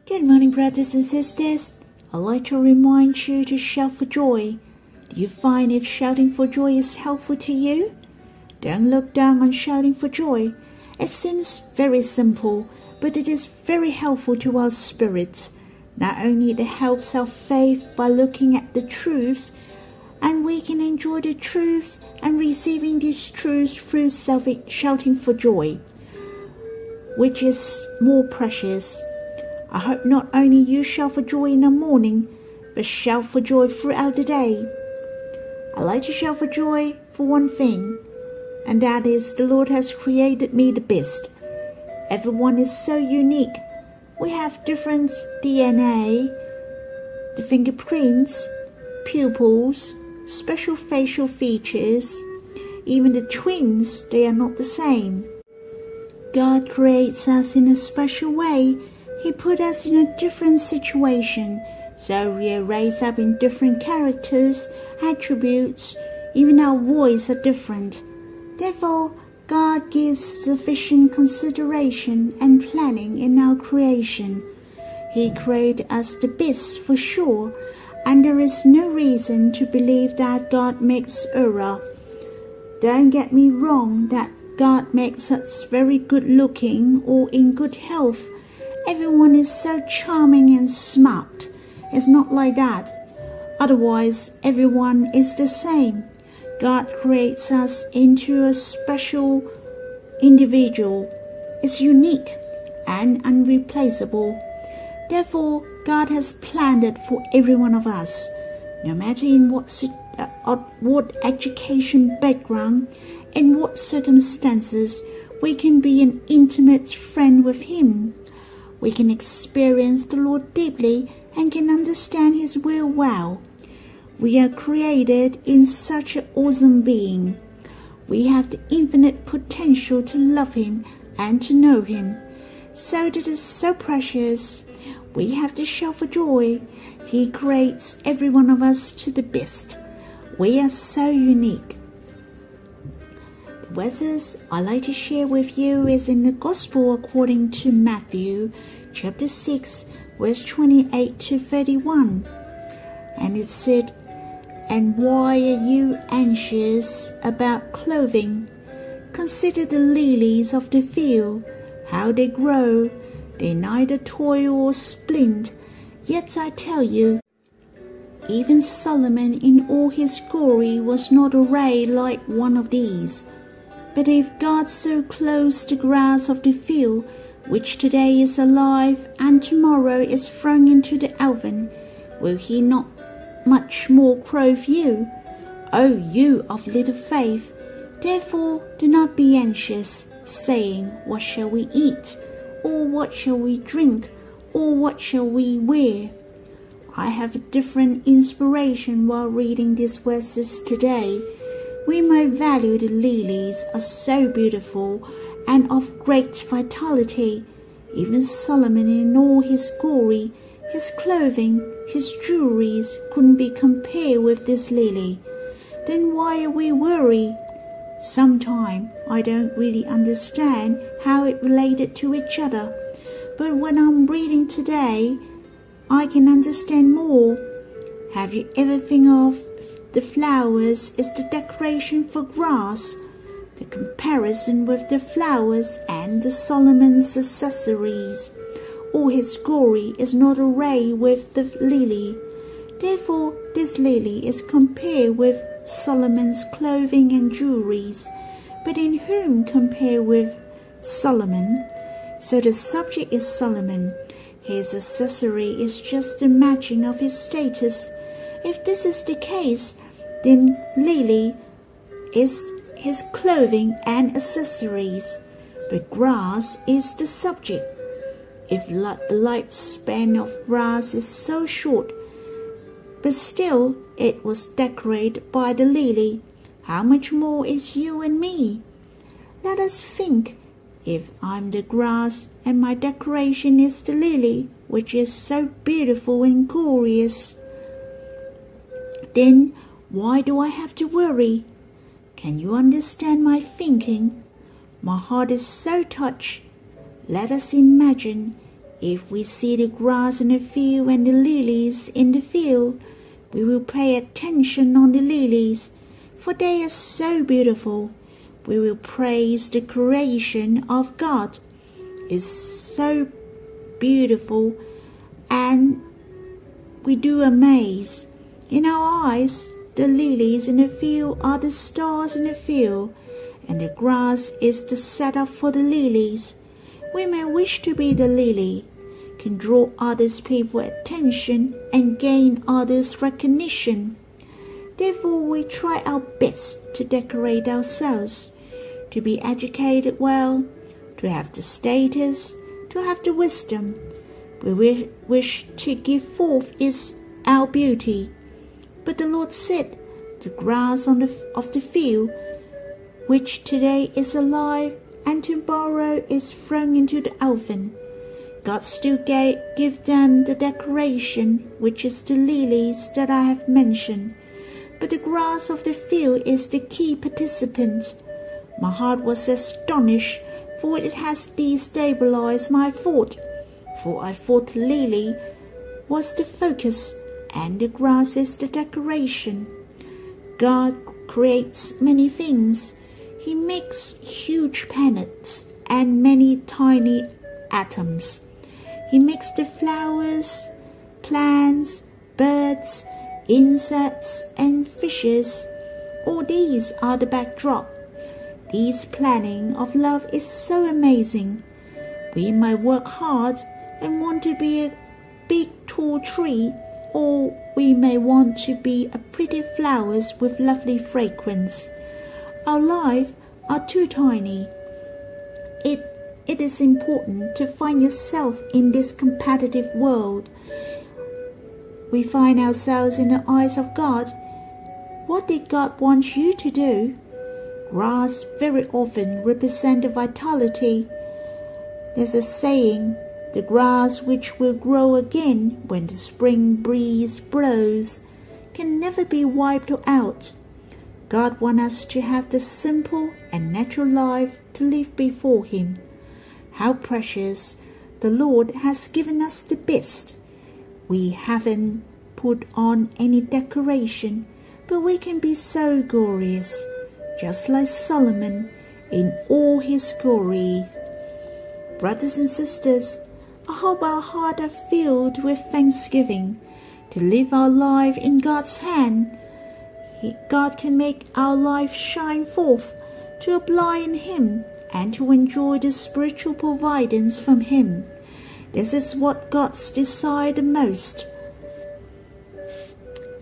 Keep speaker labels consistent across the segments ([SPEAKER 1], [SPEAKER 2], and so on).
[SPEAKER 1] Good morning, brothers and sisters. I'd like to remind you to shout for joy. Do you find if shouting for joy is helpful to you? Don't look down on shouting for joy. It seems very simple, but it is very helpful to our spirits. Not only it helps our faith by looking at the truths, and we can enjoy the truths and receiving these truths through shouting for joy, which is more precious. I hope not only you shout for joy in the morning, but shout for joy throughout the day. I like to shout for joy for one thing, and that is the Lord has created me the best. Everyone is so unique. We have different DNA, the fingerprints, pupils, special facial features. Even the twins, they are not the same. God creates us in a special way. He put us in a different situation, so we are raised up in different characters, attributes, even our voice are different. Therefore, God gives sufficient consideration and planning in our creation. He created us the best for sure, and there is no reason to believe that God makes error. Don't get me wrong that God makes us very good looking or in good health. Everyone is so charming and smart. It's not like that. Otherwise, everyone is the same. God creates us into a special individual. It's unique and unreplaceable. Therefore, God has planned it for every one of us. No matter in what education background, in what circumstances, we can be an intimate friend with Him. We can experience the Lord deeply and can understand His will well. We are created in such an awesome being. We have the infinite potential to love Him and to know Him. So that is so precious. We have to shout for joy. He creates every one of us to the best. We are so unique. The verses I like to share with you is in the Gospel according to Matthew, chapter 6, verse 28 to 31. And it said, "And why are you anxious about clothing? Consider the lilies of the field, how they grow. They neither toil or spin. Yet I tell you, even Solomon in all his glory was not arrayed like one of these. But if God so clothes the grass of the field, which today is alive and tomorrow is thrown into the oven, will He not much more clothe you, O you of little faith? Therefore do not be anxious, saying, What shall we eat? Or what shall we drink? Or what shall we wear?" I have a different inspiration while reading these verses today. We may value the lilies are so beautiful and of great vitality. Even Solomon in all his glory, his clothing, his jewelries couldn't be compared with this lily. Then why are we worried? Sometimes I don't really understand how it related to each other, but when I'm reading today, I can understand more. Have you ever think of the flowers as the decoration for grass? The comparison with the flowers and the Solomon's accessories. All his glory is not arrayed with the lily. Therefore, this lily is compared with Solomon's clothing and jewelries. But in whom compare with Solomon? So the subject is Solomon. His accessory is just a matching of his status. If this is the case, then lily is his clothing and accessories, but grass is the subject. If the lifespan of grass is so short, but still it was decorated by the lily, how much more is you and me? Let us think, if I'm the grass and my decoration is the lily, which is so beautiful and glorious, then why do I have to worry? Can you understand my thinking? My heart is so touched. Let us imagine If we see the grass in the field and the lilies in the field, we will pay attention on the lilies, for they are so beautiful. We will praise the creation of God. It's so beautiful, and we do amaze. In our eyes, the lilies in the field are the stars in the field, and the grass is the setup for the lilies. We may wish to be the lily, can draw others' people's attention and gain others' recognition. Therefore, we try our best to decorate ourselves, to be educated well, to have the status, to have the wisdom. We wish to give forth is our beauty. But the Lord said, the grass of the field, which today is alive and tomorrow is thrown into the oven, God still give them the decoration, which is the lilies that I have mentioned. But the grass of the field is the key participant. My heart was astonished, for it has destabilized my thought. For I thought the lily was the focus, and the grass is the decoration. God creates many things. He makes huge planets and many tiny atoms. He makes the flowers, plants, birds, insects, and fishes. All these are the backdrop. This planning of love is so amazing. We might work hard and want to be a big tall tree, or we may want to be a pretty flowers with lovely fragrance. Our lives are too tiny. It is important to find yourself in this competitive world. We find ourselves in the eyes of God. What did God want you to do? Grass very often represents the vitality. There's a saying, the grass which will grow again when the spring breeze blows can never be wiped out. God wants us to have the simple and natural life to live before Him. How precious! The Lord has given us the best. We haven't put on any decoration, but we can be so glorious, just like Solomon in all his glory. Brothers and sisters, I hope our hearts are filled with thanksgiving to live our life in God's hand. God can make our life shine forth to apply in Him and to enjoy the spiritual providence from Him. This is what God desires the most.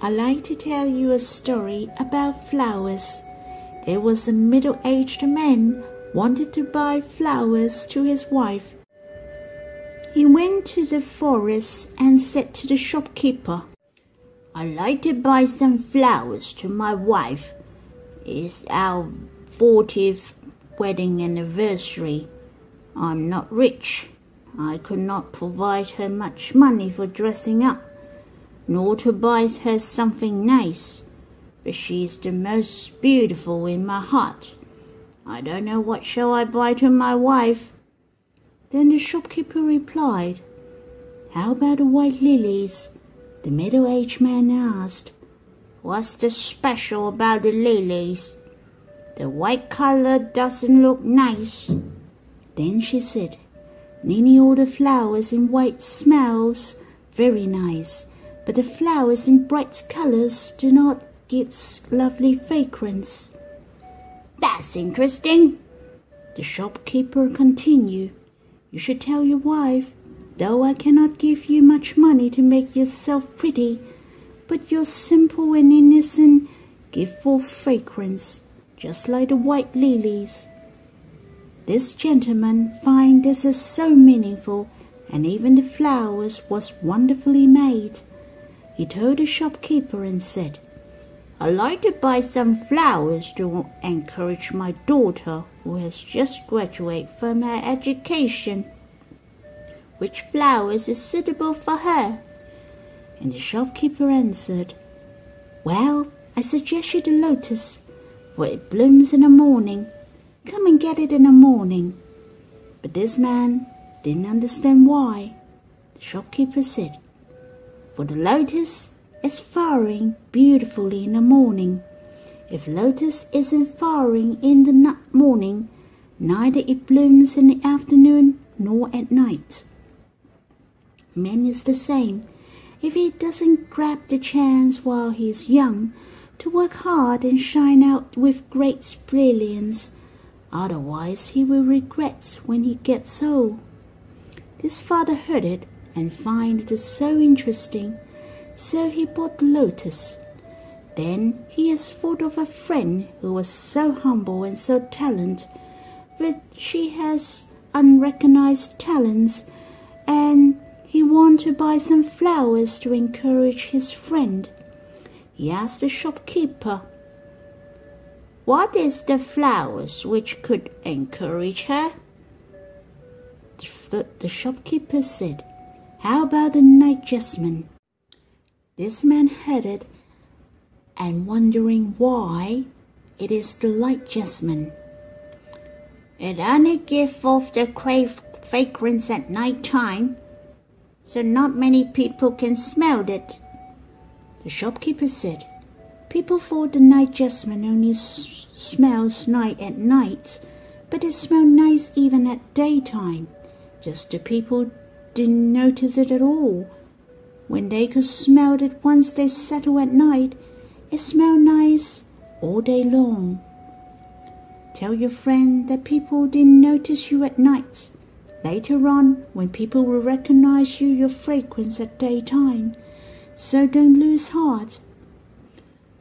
[SPEAKER 1] I like to tell you a story about flowers. There was a middle-aged man wanted to buy flowers to his wife. He went to the forest and said to the shopkeeper, "I'd like to buy some flowers to my wife. It's our 40th wedding anniversary. I'm not rich. I could not provide her much money for dressing up, nor to buy her something nice, but she's the most beautiful in my heart. I don't know what shall I buy to my wife." Then the shopkeeper replied, "How about the white lilies?" The middle-aged man asked, "What's the special about the lilies? The white color doesn't look nice." Then she said, "Nearly all the flowers in white smells very nice, but the flowers in bright colors do not give lovely fragrance." "That's interesting," the shopkeeper continued. "You should tell your wife, though I cannot give you much money to make yourself pretty, but your simple and innocent give forth fragrance, just like the white lilies." This gentleman find this is so meaningful, and even the flowers was wonderfully made. He told the shopkeeper and said, "I'd like to buy some flowers to encourage my daughter who has just graduated from her education. Which flowers is suitable for her?" And the shopkeeper answered, "Well, I suggest you the lotus, for it blooms in the morning. Come and get it in the morning." But this man didn't understand why. shopkeeper said, "For the lotus is flowering beautifully in the morning. If lotus isn't flowering in the morning, neither it blooms in the afternoon nor at night. Man is the same. If he doesn't grab the chance while he is young to work hard and shine out with great brilliance, otherwise he will regret when he gets old." His father heard it and found it so interesting, so he bought the lotus. Then he has thought of a friend who was so humble and so talented, but she has unrecognized talents, and he wanted to buy some flowers to encourage his friend. He asked the shopkeeper, "What is the flowers which could encourage her?" The shopkeeper said, "How about the night jasmine?" This man heard it and wondering why it is the light jasmine. "It only gives forth the fragrance at night time, so not many people can smell it." The shopkeeper said, "People thought the night jasmine only smells nice at night, but it smells nice even at daytime. Just the people didn't notice it at all. When they could smell it once they settle at night, it smelled nice all day long. Tell your friend that people didn't notice you at night. Later on, when people will recognize your fragrance at daytime, so don't lose heart."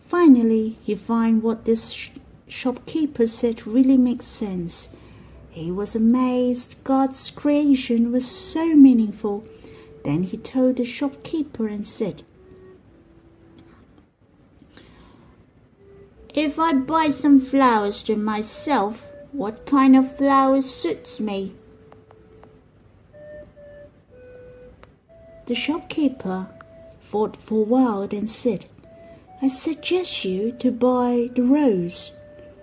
[SPEAKER 1] Finally, he found what this shopkeeper said really makes sense. He was amazed God's creation was so meaningful. Then he told the shopkeeper and said, "If I buy some flowers to myself, what kind of flowers suits me?" The shopkeeper thought for a while and said, "I suggest you to buy the rose."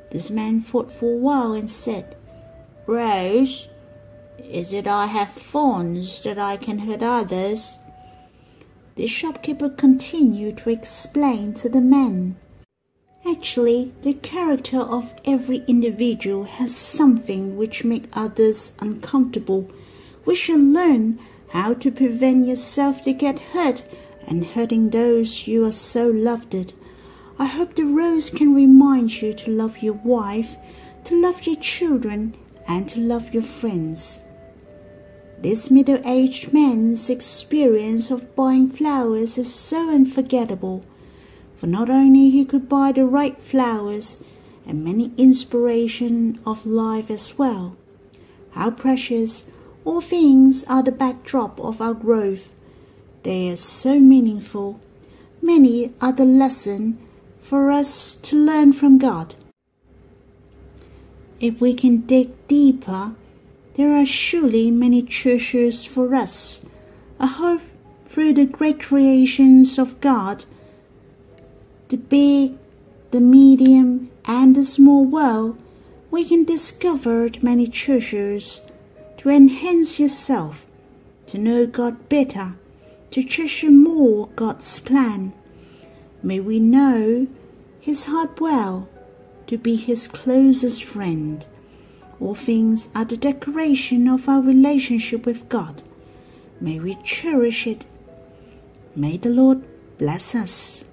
[SPEAKER 1] This man thought for a while and said, "Rose? Is it I have thorns that I can hurt others?" The shopkeeper continued to explain to the man, "Actually, the character of every individual has something which makes others uncomfortable. We should learn how to prevent yourself to get hurt and hurting those you are so loved. I hope the rose can remind you to love your wife, to love your children, and to love your friends." This middle-aged man's experience of buying flowers is so unforgettable, for not only he could buy the right flowers and many inspiration of life as well. How precious all things are the backdrop of our growth. They are so meaningful. Many are the lessons for us to learn from God. If we can dig deeper, there are surely many treasures for us. I hope through the great creations of God, the big, the medium, and the small world, we can discover many treasures to enhance yourself, to know God better, to treasure more God's plan. May we know His heart well, to be His closest friend. All things are the decoration of our relationship with God. May we cherish it. May the Lord bless us.